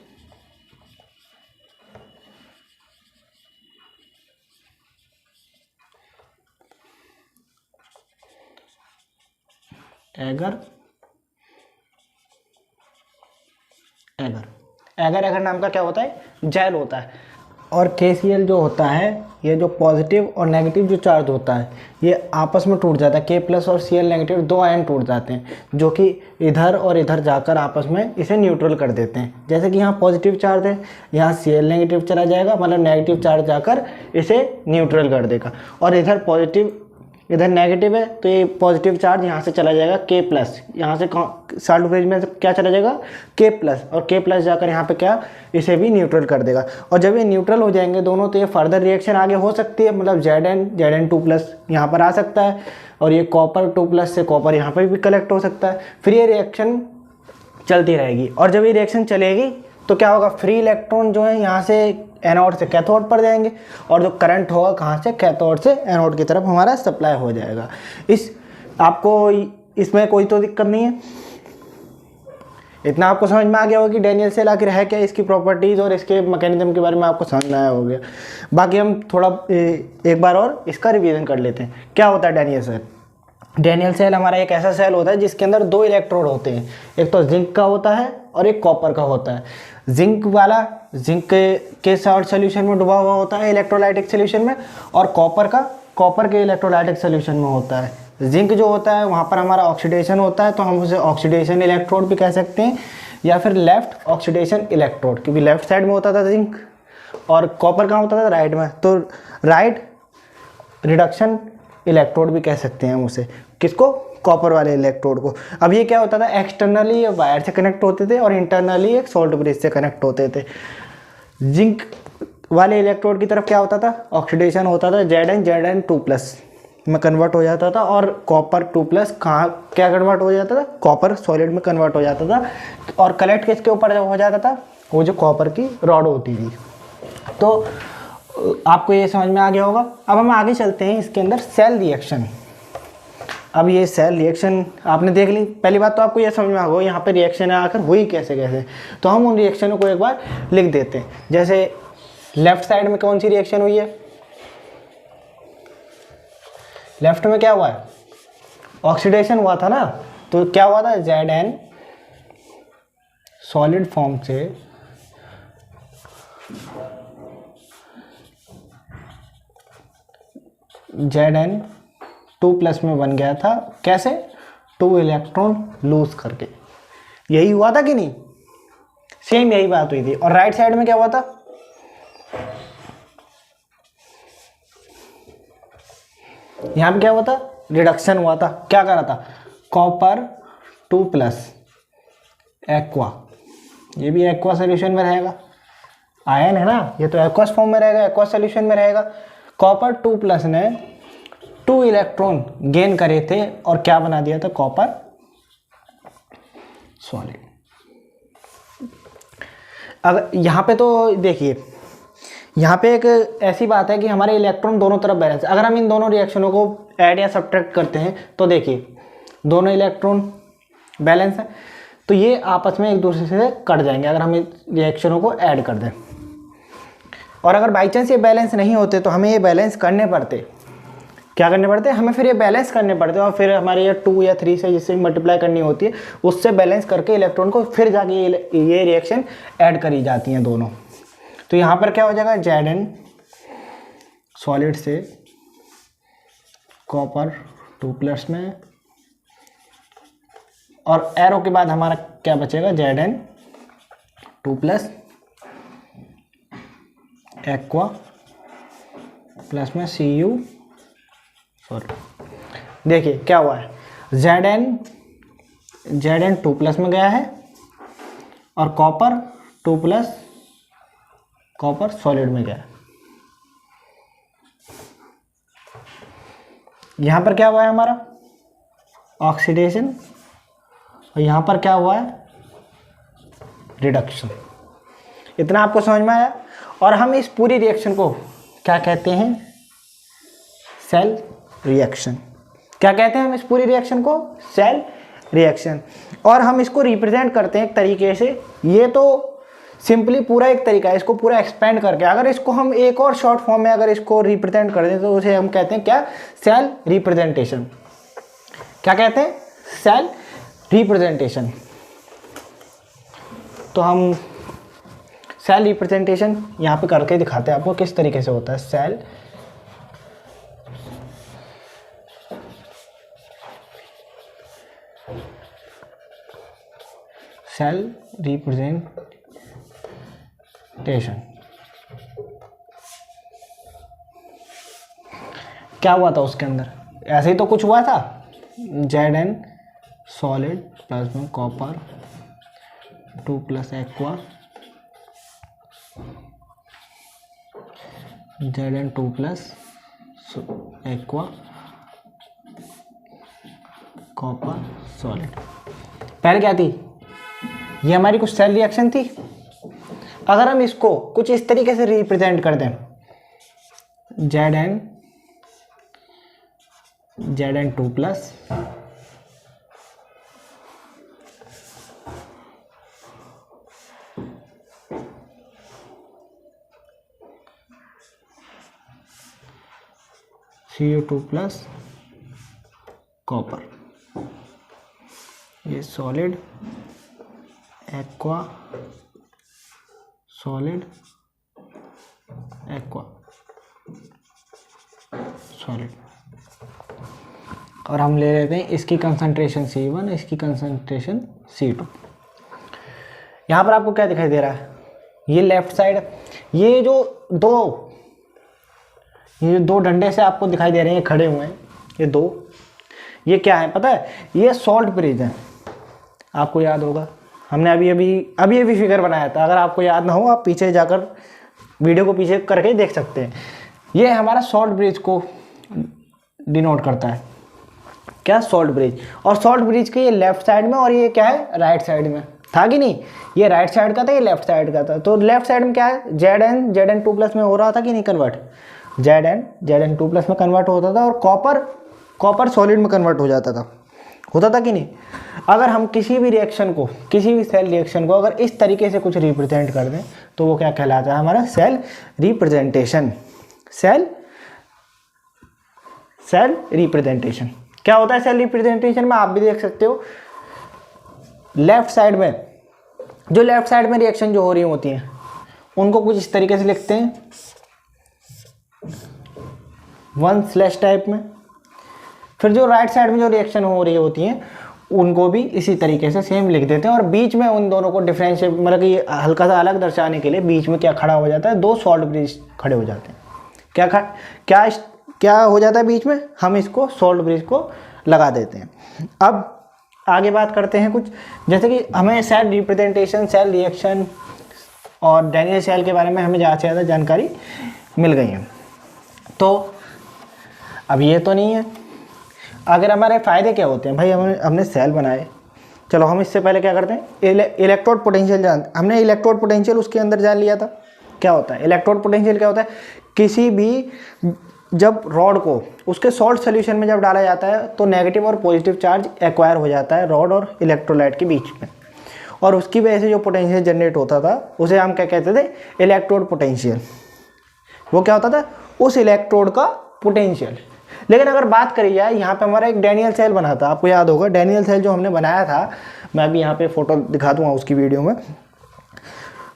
agar नाम का क्या होता है, जेल होता है। और KCl जो होता है, ये जो पॉजिटिव और नेगेटिव जो चार्ज होता है, ये आपस में टूट जाता है। K+ और Cl नेगेटिव 2 आयन टूट जाते हैं, जो कि इधर और इधर जाकर आपस में इसे न्यूट्रल कर देते हैं। जैसे कि यहाँ पॉजिटिव चार्ज है, यहाँ Cl नेगेटिव चला जाएगा, मतलब नेगेटिव चार्ज जाकर इसे न्यूट्रल कर देगा। और इधर पॉजिटिव, इधर नेगेटिव है, तो ये पॉजिटिव चार्ज यहाँ से चला जाएगा K+, यहाँ से सॉल्ट ब्रिज में क्या चला जाएगा, K+, और K+ जाकर यहाँ पे क्या, इसे भी न्यूट्रल कर देगा। और जब ये न्यूट्रल हो जाएंगे दोनों, तो ये फर्दर रिएक्शन आगे हो सकती है, मतलब Zn2+ यहाँ पर आ सकता है, और ये Copper-2+ से कॉपर यहाँ पर भी कलेक्ट हो सकता है। फिर ये रिएक्शन चलती रहेगी, और जब ये रिएक्शन चलेगी तो क्या होगा, फ्री इलेक्ट्रॉन जो है यहाँ से एनोड से कैथोड पर जाएंगे, और जो करंट होगा कहाँ से, कैथोड से एनोड की तरफ हमारा सप्लाई हो जाएगा। आपको इसमें कोई तो दिक्कत नहीं है, इतना आपको समझ में आ गया होगा कि डैनियल सेल आखिर है क्या, इसकी प्रॉपर्टीज़ और इसके मैकेनिज्म के बारे में आपको समझ में आया हो गया। बाकी हम थोड़ा एक बार और इसका रिवीजन कर लेते हैं। क्या होता है डैनियल सेल? डैनियल सेल हमारा एक ऐसा सेल होता है जिसके अंदर 2 इलेक्ट्रोड होते हैं, एक तो जिंक का होता है और एक कॉपर का होता है। जिंक वाला जिंक के सॉल्ट सोल्यूशन में डूबा हुआ होता है इलेक्ट्रोलाइटिक सोल्यूशन में, और कॉपर के इलेक्ट्रोलाइटिक सोल्यूशन में होता है। जिंक जो होता है वहाँ पर हमारा ऑक्सीडेशन होता है, तो हम उसे ऑक्सीडेशन इलेक्ट्रोड भी कह सकते हैं, या फिर लेफ्ट ऑक्सीडेशन इलेक्ट्रोड, क्योंकि लेफ्ट साइड में होता था जिंक और कॉपर कहाँ होता था, राइट में, तो राइट रिडक्शन इलेक्ट्रोड भी कह सकते हैं हम उसे। किसको? कॉपर वाले इलेक्ट्रोड को। अब ये क्या होता था, एक्सटर्नली वायर से कनेक्ट होते थे और इंटरनली एक सोल्ट ब्रिज से कनेक्ट होते थे। जिंक वाले इलेक्ट्रोड की तरफ क्या होता था, ऑक्सीडेशन होता था, Zn2+ में कन्वर्ट हो जाता था, और कॉपर 2+ कहाँ क्या कन्वर्ट हो जाता था, कॉपर सॉलिड में कन्वर्ट हो जाता था, और कलेक्ट किसके ऊपर हो जाता था, वो जो कॉपर की रॉड होती थी। तो आपको ये समझ में आ गया होगा। अब हम आगे चलते हैं इसके अंदर सेल रिएक्शन। अब ये सेल रिएक्शन आपने देख ली, पहली बात तो आपको ये समझ में आ गया यहाँ पे रिएक्शन आकर हुई कैसे कैसे। तो हम उन रिएक्शनों को एक बार लिख देते हैं। जैसे लेफ्ट साइड में कौन सी रिएक्शन हुई है, लेफ्ट में क्या हुआ है, ऑक्सीडेशन हुआ था ना। तो क्या हुआ था, Zn सॉलिड फॉर्म से Zn2+ में बन गया था। कैसे? 2 इलेक्ट्रॉन लूज करके। यही हुआ था कि नहीं? सेम यही बात हुई थी। और राइट साइड में क्या हुआ था, यहां पे क्या हुआ था, रिडक्शन हुआ था। क्या करा था, कॉपर 2+ एक्वा, ये भी एक्वा सोल्यूशन में रहेगा, आयन है ना, ये तो एक्वस फॉर्म में रहेगा, एक्वा सोल्यूशन में रहेगा। कॉपर 2+ ने 2 इलेक्ट्रॉन गेन करे थे और क्या बना दिया था, कॉपर सॉलिड। अब यहाँ पे तो देखिए, यहाँ पे एक ऐसी बात है कि हमारे इलेक्ट्रॉन दोनों तरफ बैलेंस है। अगर हम इन दोनों रिएक्शनों को ऐड या सब्ट्रैक्ट करते हैं तो देखिए दोनों इलेक्ट्रॉन बैलेंस है, तो ये आपस में एक दूसरे से कट जाएंगे अगर हम इन रिएक्शनों को ऐड कर दें। और अगर बाई चांस ये बैलेंस नहीं होते तो हमें ये बैलेंस करने पड़ते। क्या करने पड़ते, हमें फिर ये बैलेंस करने पड़ते, और फिर हमारे ये 2 या 3 से जिससे मल्टीप्लाई करनी होती है उससे बैलेंस करके इलेक्ट्रॉन को फिर जाके ये रिएक्शन ऐड करी जाती हैं दोनों। तो यहाँ पर क्या हो जाएगा, Zn सॉलिड से कॉपर 2+ में, और एरो के बाद हमारा क्या बचेगा, Zn2+ एक्वा प्लस में Cu सॉरी। देखिए क्या हुआ है, Zn2+ में गया है और कॉपर 2+ कॉपर सॉलिड में गया। यहां पर क्या हुआ है हमारा, ऑक्सीडेशन, और यहां पर क्या हुआ है, रिडक्शन। इतना आपको समझ में आया। और हम इस पूरी रिएक्शन को क्या कहते हैं, सेल रिएक्शन। क्या कहते हैं हम इस पूरी रिएक्शन को, सेल रिएक्शन। और हम इसको रिप्रेजेंट करते हैं एक तरीके से, ये तो सिंपली पूरा एक तरीका है, इसको पूरा एक्सपेंड करके अगर इसको हम एक और शॉर्ट फॉर्म में अगर इसको रिप्रेजेंट कर दें तो उसे हम कहते हैं क्या, सेल रिप्रेजेंटेशन। क्या कहते हैं, सेल रिप्रेजेंटेशन। तो हम सेल रिप्रेजेंटेशन यहाँ पे करके दिखाते हैं आपको किस तरीके से होता है सेल रिप्रेजेंटेशन। क्या हुआ था उसके अंदर, ऐसे ही तो कुछ हुआ था, Zn सॉलिड प्लस में copper 2+ aqua, Zn2+ aqua copper solid. पहले क्या थी, ये हमारी कुछ सेल रिएक्शन थी। अगर हम इसको कुछ इस तरीके से रिप्रेजेंट कर दें, Zn2+ CO2 प्लस कॉपर, ये solid aqua, solid aqua solid, और हम ले लेते हैं इसकी कंसंट्रेशन C1, इसकी कंसंट्रेशन C2। यहाँ पर आपको क्या दिखाई दे रहा है, ये लेफ्ट साइड, ये जो दो डंडे से आपको दिखाई दे रहे हैं खड़े हुए हैं, ये दो, ये क्या है पता है, ये सॉल्ट ब्रिज है। आपको याद होगा हमने अभी फिगर बनाया था, अगर आपको याद ना हो आप पीछे जाकर वीडियो को पीछे करके देख सकते हैं। ये हमारा सॉल्ट ब्रिज को डिनोट करता है, क्या, सॉल्ट ब्रिज। और सॉल्ट ब्रिज के ये लेफ्ट साइड में और ये क्या है, राइट साइड में था कि नहीं, ये राइट साइड का था, ये लेफ्ट साइड का था। तो लेफ्ट साइड में क्या है, Zn2+ में हो रहा था कि नहीं कन्वर्ट, Zn2+ में कन्वर्ट होता था, और कॉपर सॉलिड में कन्वर्ट हो जाता था, होता था कि नहीं। अगर हम किसी भी सेल रिएक्शन को अगर इस तरीके से कुछ रिप्रेजेंट कर दें तो वो क्या कहलाता है, हमारा सेल रिप्रेजेंटेशन। सेल रिप्रेजेंटेशन क्या होता है, सेल रिप्रेजेंटेशन में आप भी देख सकते हो, लेफ्ट साइड में रिएक्शन जो हो रही होती हैं उनको कुछ इस तरीके से लिखते हैं 1/ टाइप में। फिर जो राइट साइड में जो रिएक्शन हो रही होती हैं उनको भी इसी तरीके से सेम लिख देते हैं, और बीच में उन दोनों को डिफरेंशिएट, मतलब कि हल्का सा अलग दर्शाने के लिए बीच में क्या खड़ा हो जाता है, दो सॉल्ट ब्रिज खड़े हो जाते हैं। क्या हो जाता है बीच में, हम इसको सॉल्ट ब्रिज को लगा देते हैं। अब आगे बात करते हैं कुछ, जैसे कि हमें सेल रिप्रेजेंटेशन, सेल रिएक्शन और डैनियल सेल के बारे में हमें ज़्यादा से ज़्यादा जानकारी मिल गई है। तो अब ये तो नहीं है, अगर हमारे फ़ायदे क्या होते हैं भाई, हमने सेल बनाए, चलो हम इससे पहले क्या करते हैं, इलेक्ट्रोड पोटेंशियल हमने इलेक्ट्रोड पोटेंशियल उसके अंदर जान लिया था। क्या होता है इलेक्ट्रोड पोटेंशियल, क्या होता है, किसी भी जब रॉड को उसके सॉल्ट सोल्यूशन में जब डाला जाता है तो नेगेटिव और पॉजिटिव चार्ज एक्वायर हो जाता है रॉड और इलेक्ट्रोलाइट के बीच में, और उसकी वजह से जो पोटेंशियल जनरेट होता था उसे हम क्या कहते थे, इलेक्ट्रोड पोटेंशियल। वो क्या होता था, उस इलेक्ट्रोड का पोटेंशियल। लेकिन अगर बात करी जाए, यहाँ पे हमारा एक डैनियल सेल बना था, आपको याद होगा डैनियल सेल जो हमने बनाया था, मैं भी यहाँ पे फोटो दिखा दूंगा उसकी वीडियो में।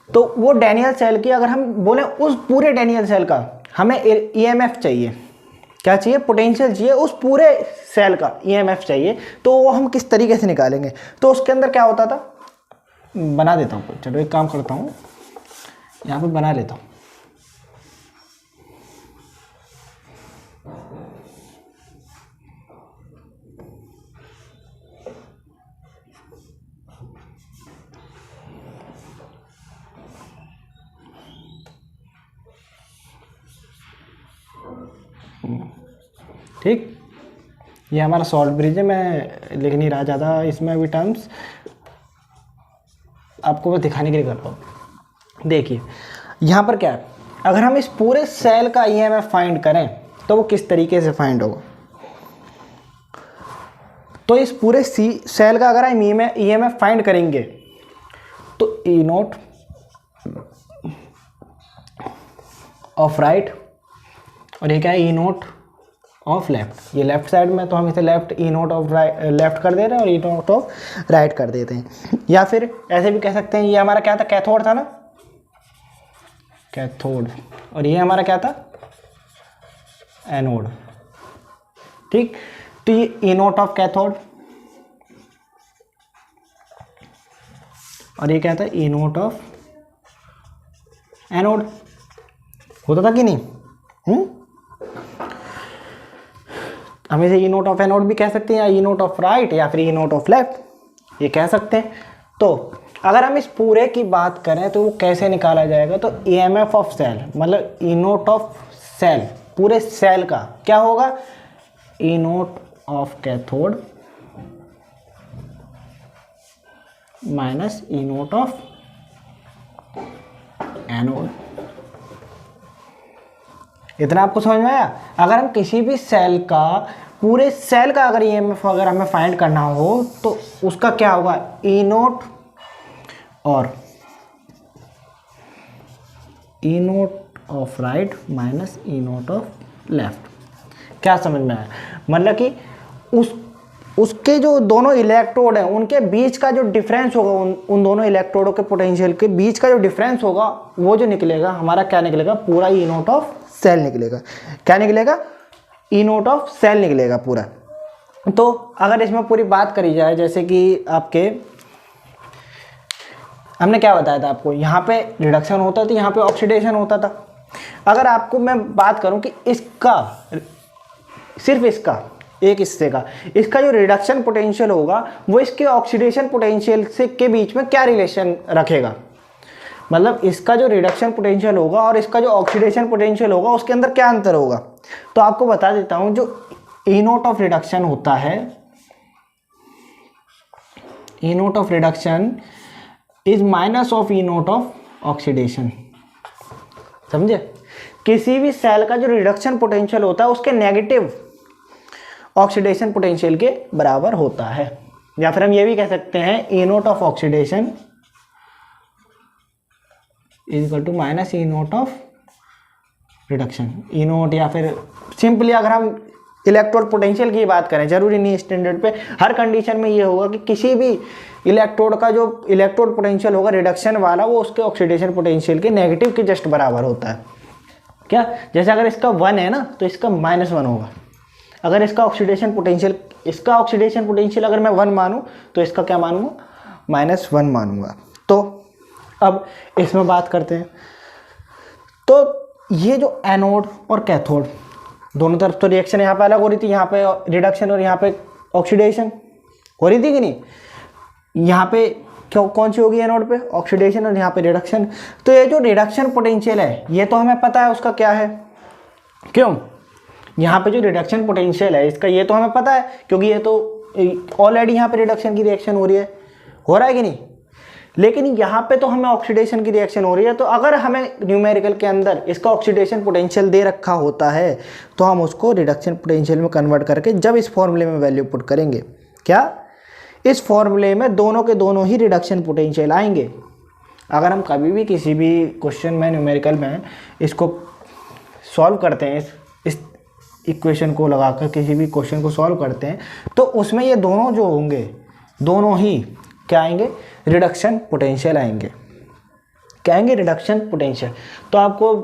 तो वो डैनियल सेल की अगर हम बोले, उस पूरे डैनियल सेल का हमें EMF चाहिए, क्या चाहिए, पोटेंशियल चाहिए, उस पूरे सेल का EMF चाहिए, तो वो हम किस तरीके से निकालेंगे। तो उसके अंदर क्या होता था, बना देता हूँ, चलो एक काम करता हूँ, यहाँ पे बना लेता हूँ। ठीक, ये हमारा सॉल्ट ब्रिज है, मैं लिख नहीं रहा ज़्यादा इसमें अभी टर्म्स, आपको मैं दिखाने के लिए कर रहा हूँ। देखिए यहाँ पर क्या है, अगर हम इस पूरे सेल का EMF फाइंड करें तो वो किस तरीके से फाइंड होगा। तो इस पूरे सेल का अगर हम EMF फाइंड करेंगे तो E0 ऑफ राइट, और ये क्या है, E0 ऑफ लेफ्ट। ये लेफ्ट साइड में तो हम इसे E0 ऑफ लेफ्ट कर दे रहे हैं और E0 ऑफ राइट कर देते हैं। या फिर ऐसे भी कह सकते हैं, ये हमारा क्या था, कैथोड था ना, कैथोड, और ये हमारा क्या था, एनोड। ठीक, तो ये E0 ऑफ कैथोड और ये क्या था, E0 ऑफ एनोड। होता था कि नहीं, हम इसे E0 ऑफ एनोड भी कह सकते हैं, या E0 ऑफ राइट, या फिर E0 ऑफ लेफ्ट, ये कह सकते हैं। तो अगर हम इस पूरे की बात करें तो वो कैसे निकाला जाएगा, तो EMF ऑफ सेल मतलब E0 ऑफ सेल, पूरे सेल का क्या होगा, E0 of cathode minus E0 of anode. इतना आपको समझ में आया। अगर हम किसी भी सेल का, पूरे सेल का अगर EMF अगर हमें फाइंड करना हो तो उसका क्या होगा, E0 और E0 of right minus E0 of left. क्या समझ में आया? मतलब कि उसके जो दोनों इलेक्ट्रोड हैं उनके बीच का जो डिफरेंस होगा, उन दोनों इलेक्ट्रोडों के पोटेंशियल के बीच का जो डिफरेंस होगा वो जो निकलेगा हमारा क्या निकलेगा? पूरा ई नोट ऑफ सेल निकलेगा। क्या निकलेगा? ई नोट ऑफ सेल निकलेगा पूरा। तो अगर इसमें पूरी बात करी जाए, जैसे कि आपके हमने क्या बताया था आपको, यहाँ पे रिडक्शन होता था, यहाँ पे ऑक्सीडेशन होता था। अगर आपको मैं बात करूँ कि इसका, सिर्फ इसका एक हिस्से का, इसका जो रिडक्शन पोटेंशियल होगा वो इसके ऑक्सीडेशन पोटेंशियल से के बीच में क्या रिलेशन रखेगा? मतलब इसका जो रिडक्शन पोटेंशियल होगा और इसका जो ऑक्सीडेशन पोटेंशियल होगा उसके अंदर क्या अंतर होगा? तो आपको बता देता हूं, जो ई नोट ऑफ रिडक्शन होता है, E note of reduction is minus of E note of oxidation. समझे? किसी भी सेल का जो रिडक्शन पोटेंशियल होता है उसके नेगेटिव ऑक्सीडेशन पोटेंशियल के बराबर होता है। या फिर हम ये भी कह सकते हैं E note of oxidation is equal to minus E note of reduction. E nought, या फिर सिंपली अगर हम इलेक्ट्रोड पोटेंशियल की बात करें, जरूरी नहीं स्टैंडर्ड पे, हर कंडीशन में ये होगा कि किसी भी इलेक्ट्रोड का जो इलेक्ट्रोड पोटेंशियल होगा रिडक्शन वाला, वो उसके ऑक्सीडेशन पोटेंशियल के नेगेटिव के जस्ट बराबर होता है। क्या? जैसे अगर इसका 1 है ना तो इसका -1 होगा। अगर इसका ऑक्सीडेशन पोटेंशियल अगर मैं 1 मानूं तो इसका क्या मानूंगा? -1 मानूंगा। तो अब इसमें बात करते हैं। तो ये जो एनोड और कैथोड दोनों तरफ तो रिएक्शन यहाँ पे अलग हो रही थी, यहाँ पे रिडक्शन और यहाँ पे ऑक्सीडेशन हो रही थी कि नहीं? यहाँ पे क्यों कौन सी होगी एनोड पे? ऑक्सीडेशन, और यहाँ पे रिडक्शन। तो ये जो रिडक्शन पोटेंशियल है ये तो हमें पता है उसका क्या है। क्यों? यहाँ पे जो रिडक्शन पोटेंशियल है इसका ये तो हमें पता है, क्योंकि ये तो ऑलरेडी यहाँ पे रिडक्शन की रिएक्शन हो रही है, हो रहा है कि नहीं? लेकिन यहाँ पे तो हमें ऑक्सीडेशन की रिएक्शन हो रही है। तो अगर हमें न्यूमेरिकल के अंदर इसका ऑक्सीडेशन पोटेंशियल दे रखा होता है तो हम उसको रिडक्शन पोटेंशियल में कन्वर्ट करके जब इस फॉर्मूले में वैल्यू पुट करेंगे, क्या इस फॉर्मूले में दोनों के दोनों ही रिडक्शन पोटेंशियल आएंगे। अगर हम कभी भी किसी भी क्वेश्चन में न्यूमेरिकल में इसको सॉल्व करते हैं, इस इक्वेशन को लगाकर किसी भी क्वेश्चन को सॉल्व करते हैं, तो उसमें ये दोनों जो होंगे दोनों ही क्या आएंगे? रिडक्शन पोटेंशियल आएंगे। क्या आएंगे? Reduction potential. तो आपको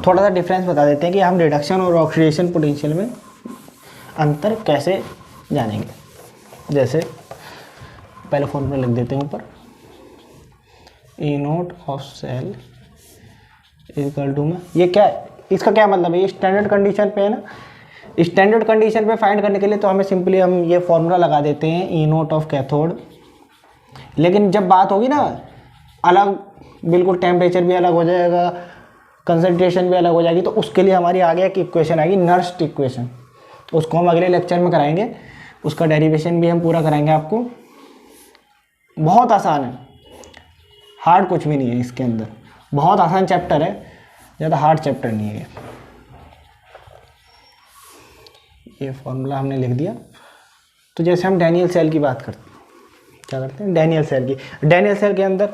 थोड़ा सा डिफरेंस बता देते हैं कि हम रिडक्शन और ऑक्सीडेशन पोटेंशियल में अंतर कैसे जानेंगे। जैसे पहले फॉर्मूला लिख देते हैं ऊपर, E note of cell equal to में, ये क्या है? इसका क्या मतलब है? ये स्टैंडर्ड कंडीशन पे है ना। स्टैंडर्ड कंडीशन पे फाइंड करने के लिए तो हमें सिंपली हम ये फॉर्मूला लगा देते हैं, ई नोट ऑफ कैथोड। लेकिन जब बात होगी ना अलग, बिल्कुल टेम्परेचर भी अलग हो जाएगा, कंसंट्रेशन भी अलग हो जाएगी, तो उसके लिए हमारी आगे एक इक्वेशन आएगी, नर्स्ट इक्वेशन। उसको हम अगले लेक्चर में कराएंगे, उसका डेरिवेशन भी हम पूरा कराएंगे आपको। बहुत आसान है, हार्ड कुछ भी नहीं है इसके अंदर, बहुत आसान चैप्टर है, ज़्यादा हार्ड चैप्टर नहीं है। ये फॉर्मूला हमने लिख दिया। तो जैसे हम डैनियल सेल की बात करते हैं, क्या करते हैं? डैनियल सेल की। डैनियल सेल के अंदर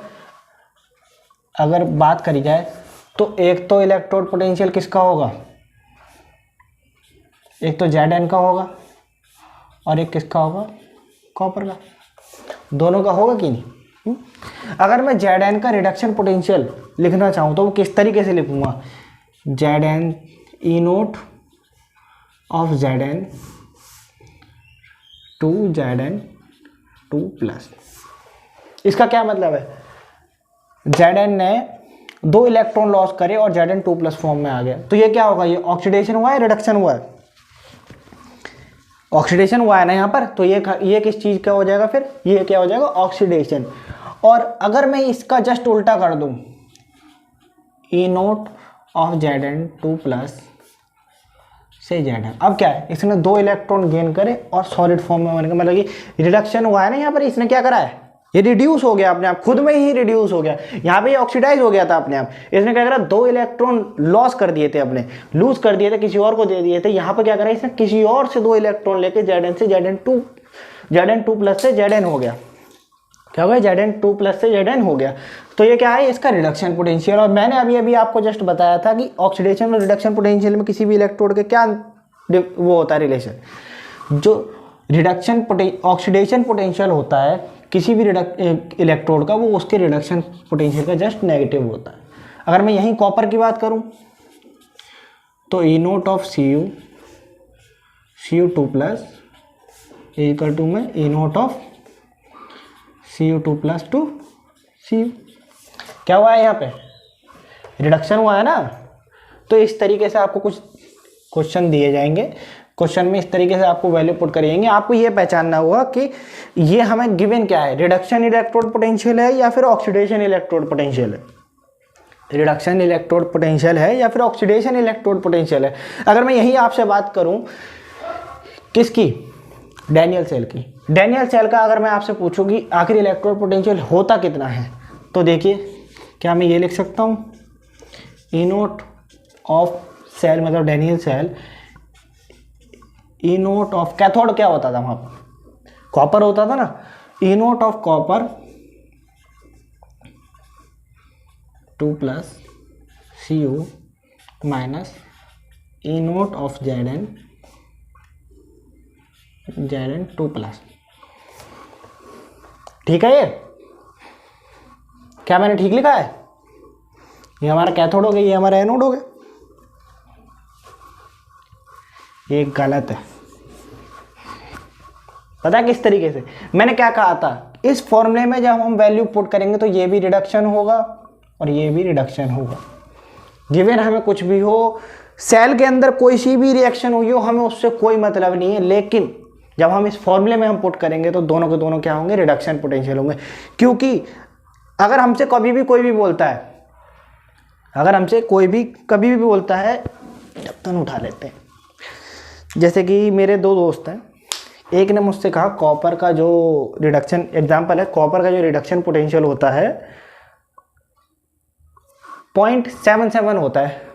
अगर बात करी जाए तो एक तो इलेक्ट्रोड पोटेंशियल किसका होगा? एक तो Zn का होगा और एक किसका होगा? कॉपर का। दोनों का होगा कि नहीं? अगर मैं Zn का रिडक्शन पोटेंशियल लिखना चाहूँ तो वो किस तरीके से लिखूँगा? Zn E note of Zn to Zn2 plus. इसका क्या मतलब है? Zn ने 2 इलेक्ट्रॉन लॉस करे और Zn2 प्लस फॉर्म में आ गया, तो ये क्या होगा? ये ऑक्सीडेशन हुआ है, रिडक्शन हुआ है? ऑक्सीडेशन हुआ है ना यहाँ पर। तो ये किस चीज़ का हो जाएगा फिर? ये क्या हो जाएगा? ऑक्सीडेशन। और अगर मैं इसका जस्ट उल्टा कर दूँ, ई नोट ऑफ Zn2 प्लस से Zn, अब क्या है? इसने 2 इलेक्ट्रॉन गेन करे और सॉलिड फॉर्म में होने का मतलब कि रिडक्शन हुआ है ना यहाँ पर। इसने क्या करा है? ये रिड्यूस हो गया अपने आप, खुद में ही रिड्यूस हो गया। यहाँ पे ये ऑक्सीडाइज हो गया था अपने आप। इसने क्या करा? 2 इलेक्ट्रॉन लॉस कर दिए थे, अपने लूज कर दिए थे, किसी और को दे दिए थे। यहाँ पे क्या करा? इसने किसी और से 2 इलेक्ट्रॉन लेके Zn से Zn2 प्लस से Zn हो गया। क्या हो गया? Zn2 प्लस से Zn हो गया। तो ये क्या है? इसका रिडक्शन पोटेंशियल। और मैंने अभी आपको जस्ट बताया था कि ऑक्सीडेशन और रिडक्शन पोटेंशियल में किसी भी इलेक्ट्रोड के क्या वो होता है रिलेशन। जो रिडक्शन ऑक्सीडेशन पोटेंशियल होता है किसी भी इलेक्ट्रोड का, वो उसके रिडक्शन पोटेंशियल का जस्ट नेगेटिव होता है। अगर मैं यहीं कॉपर की बात करूं तो E note of Cu2 plus equal to में E note of Cu2 plus to Cu। क्या हुआ है यहाँ पे? रिडक्शन हुआ है ना। तो इस तरीके से आपको कुछ क्वेश्चन दिए जाएंगे, क्वेश्चन में इस तरीके से आपको वैल्यू पुट करेंगे। आपको ये पहचानना होगा कि ये हमें गिवन क्या है, रिडक्शन इलेक्ट्रोड पोटेंशियल है या फिर ऑक्सीडेशन इलेक्ट्रोड पोटेंशियल है। रिडक्शन इलेक्ट्रोड पोटेंशियल है या फिर ऑक्सीडेशन इलेक्ट्रोड पोटेंशियल है। अगर मैं यही आपसे बात करूं किसकी, डैनियल सेल की, डैनियल सेल का अगर मैं आपसे पूछूं कि आखिर इलेक्ट्रोड पोटेंशियल होता कितना है, तो देखिए क्या मैं ये लिख सकता हूं, ई नोट ऑफ सेल मतलब Daniell cell, E note of cathode क्या होता था वहां पर, कॉपर होता था ना, E note of copper 2 plus Cu minus E note of Zn 2 plus. ठीक है, ये क्या मैंने ठीक लिखा है? ये हमारा कैथोड हो गया, ये हमारा एनोड हो गया। ये गलत है। पता है किस तरीके से? मैंने क्या कहा था, इस फॉर्मूले में जब हम वैल्यू पुट करेंगे तो ये भी रिडक्शन होगा और ये भी रिडक्शन होगा। गिवन हमें कुछ भी हो, सेल के अंदर कोई सी भी रिएक्शन हुई हो, हमें उससे कोई मतलब नहीं है, लेकिन जब हम इस फॉर्मूले में हम पुट करेंगे तो दोनों के दोनों क्या होंगे, रिडक्शन पोटेंशियल होंगे। क्योंकि अगर हमसे कभी भी कोई भी बोलता है, अगर हमसे कोई भी कभी भी बोलता है, ढक्कन उठा लेते हैं। जैसे कि मेरे दो दोस्त हैं, एक ने मुझसे कहा कॉपर का जो रिडक्शन, एग्जांपल है, कॉपर का जो रिडक्शन पोटेंशियल होता है 0.77 होता है,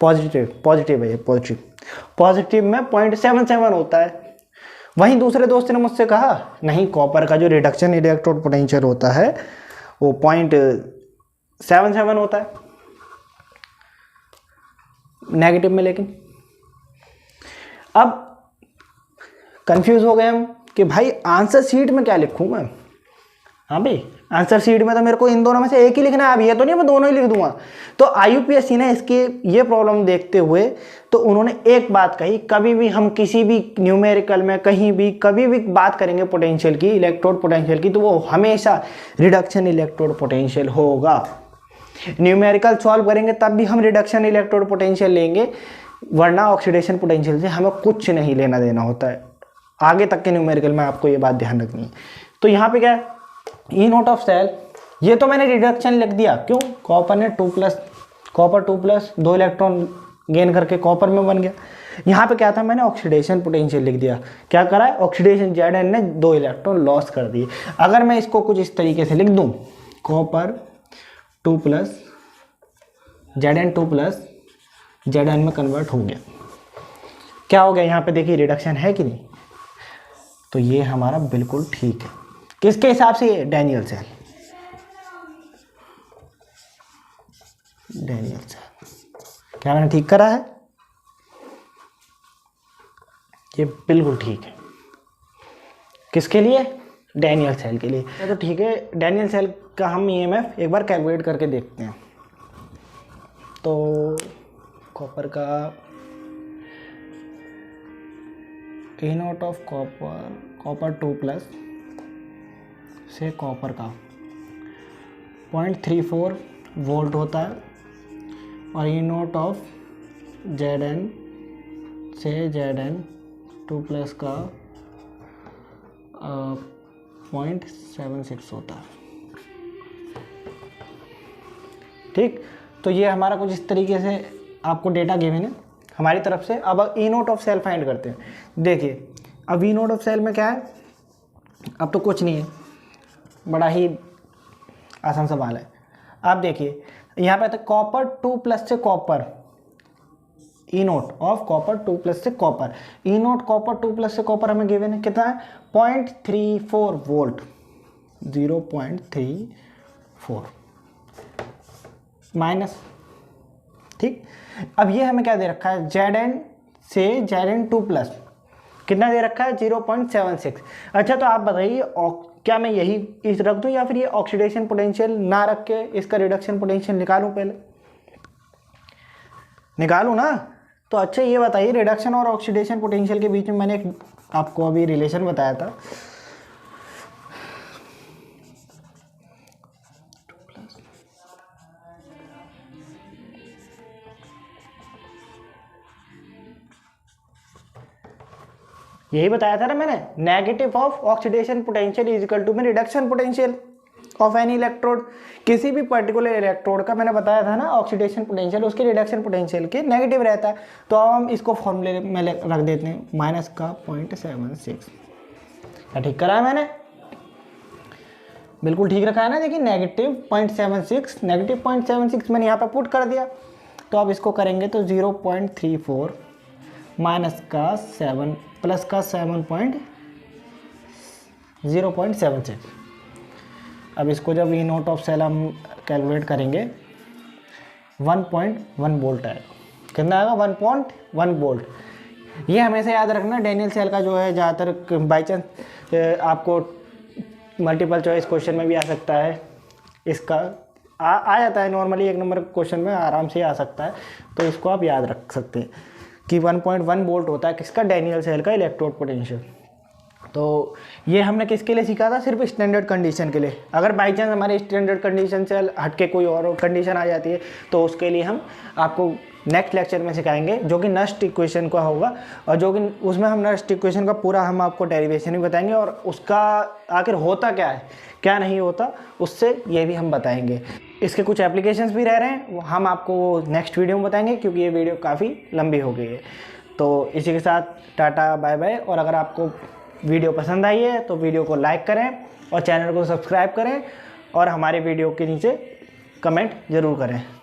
पॉजिटिव है ये, पॉजिटिव में 0.77 होता है। वहीं दूसरे दोस्त ने मुझसे कहा नहीं, कॉपर का जो रिडक्शन इलेक्ट्रोड पोटेंशियल होता है वो 0.77 होता है नेगेटिव में। लेकिन अब कंफ्यूज हो गए हम कि भाई आंसर शीट में क्या लिखूं मैं। हाँ भाई, आंसर शीट में तो मेरे को इन दोनों में से एक ही लिखना है, अब ये तो नहीं मैं दोनों ही लिख दूंगा। तो IUPAC ने इसकी ये प्रॉब्लम देखते हुए तो उन्होंने एक बात कही, कभी भी हम किसी भी न्यूमेरिकल में कहीं भी कभी भी बात करेंगे पोटेंशियल की, इलेक्ट्रोड पोटेंशियल की, तो वो हमेशा रिडक्शन इलेक्ट्रोड पोटेंशियल होगा। न्यूमेरिकल सॉल्व करेंगे तब भी हम रिडक्शन इलेक्ट्रोड पोटेंशियल लेंगे, वरना ऑक्सीडेशन पोटेंशियल से हमें कुछ नहीं लेना देना होता है। आगे तक के न्यूमेरिकल में आपको ये बात ध्यान रखनी है। तो यहाँ पे क्या है, ई नोट ऑफ सेल, ये तो मैंने रिडक्शन लिख दिया, क्यों, कॉपर ने 2 प्लस 2 इलेक्ट्रॉन गेन करके कॉपर में बन गया। यहाँ पे क्या था, मैंने ऑक्सीडेशन पोटेंशियल लिख दिया। क्या करा है, ऑक्सीडेशन Zn ने 2 इलेक्ट्रॉन लॉस कर दिए। अगर मैं इसको कुछ इस तरीके से लिख दूं, copper 2 plus Zn 2 plus Zn में कन्वर्ट हो गया। क्या हो गया यहाँ पे, देखिए रिडक्शन है कि नहीं। तो ये हमारा बिल्कुल ठीक है। किसके हिसाब से, ये डैनियल सेल, डैनियल सेल। क्या मैंने ठीक करा है, ये बिल्कुल ठीक है। किसके लिए, डैनियल सेल के लिए। तो ठीक है, डैनियल सेल का हम EMF एक बार कैलकुलेट करके देखते हैं। तो कॉपर का ई नोट ऑफ कॉपर 2 प्लस से कॉपर का 0.34 वोल्ट होता है, और ई नोट ऑफ Zn से Zn 2 प्लस का 0.76 होता है। ठीक, तो ये हमारा कुछ इस तरीके से आपको डेटा गिवन है हमारी तरफ से। अब ई नोट ऑफ सेल फाइंड करते हैं। देखिए अब ई नोट ऑफ सेल में क्या है, अब तो कुछ नहीं है, बड़ा ही आसान सवाल है। आप देखिए यहाँ पे आता है कॉपर 2 प्लस से copper, E note of copper 2 plus से कॉपर, ई नोट कॉपर 2 प्लस से कॉपर हमें गिवन है कितना है, 0.34 वोल्ट, 0.34 माइनस। ठीक, अब ये हमें क्या दे रखा है, Zn से Zn2+, कितना दे रखा है 0.76। अच्छा तो आप बताइए क्या मैं यही इस रख दूं या फिर ये ऑक्सीडेशन पोटेंशियल ना रख के इसका रिडक्शन पोटेंशियल निकालूं, पहले निकालूं ना। तो अच्छा ये बताइए रिडक्शन और ऑक्सीडेशन पोटेंशियल के बीच में मैंने एक आपको अभी रिलेशन बताया था, यही बताया था ना मैंने, negative of oxidation potential is equal to में reduction potential of any electrode. किसी भी पर्टिकुलर इलेक्ट्रोड का मैंने बताया था ना ऑक्सीडेशन पोटेंशियल उसके रिडक्शन पोटेंशियल के नेगेटिव रहता है। तो अब हम इसको फॉर्मूले में रख देते हैं -0.76। क्या ठीक करा है मैंने? बिल्कुल ठीक रखा है ना। देखिए -0.76, -0.76 मैंने यहाँ पे पुट कर दिया। तो अब इसको करेंगे तो 0.34 -7 +0.76। अब इसको जब ई नोट ऑफ सेल हम कैलकुलेट करेंगे 1.1 वोल्ट आएगा। कितना आएगा? 1.1 वोल्ट। ये हमेशा याद रखना, डैनियल सेल का जो है ज़्यादातर बाई चांस आपको मल्टीपल चॉइस क्वेश्चन में भी आ सकता है, इसका आ जाता है नॉर्मली, 1 नंबर क्वेश्चन में आराम से आ सकता है। तो इसको आप याद रख सकते हैं कि 1.1 वोल्ट होता है किसका, डैनियल सेल का इलेक्ट्रोड पोटेंशियल। तो ये हमने किसके लिए सीखा था? सिर्फ स्टैंडर्ड कंडीशन के लिए। अगर बाई चांस हमारे स्टैंडर्ड कंडीशन से हटके कोई और कंडीशन आ जाती है तो उसके लिए हम आपको नेक्स्ट लेक्चर में सिखाएंगे, जो कि नस्ट इक्वेशन का होगा, और जो कि उसमें हम नस्ट इक्वेशन का पूरा हम आपको डेरिवेशन भी बताएंगे और उसका आखिर होता क्या है क्या नहीं होता, उससे ये भी हम बताएंगे। इसके कुछ एप्लीकेशंस भी रह रहे हैं, वो हम आपको नेक्स्ट वीडियो में बताएंगे क्योंकि ये वीडियो काफ़ी लंबी हो गई है। तो इसी के साथ टाटा बाय बाय। और अगर आपको वीडियो पसंद आई है तो वीडियो को लाइक करें और चैनल को सब्सक्राइब करें और हमारे वीडियो के नीचे कमेंट ज़रूर करें।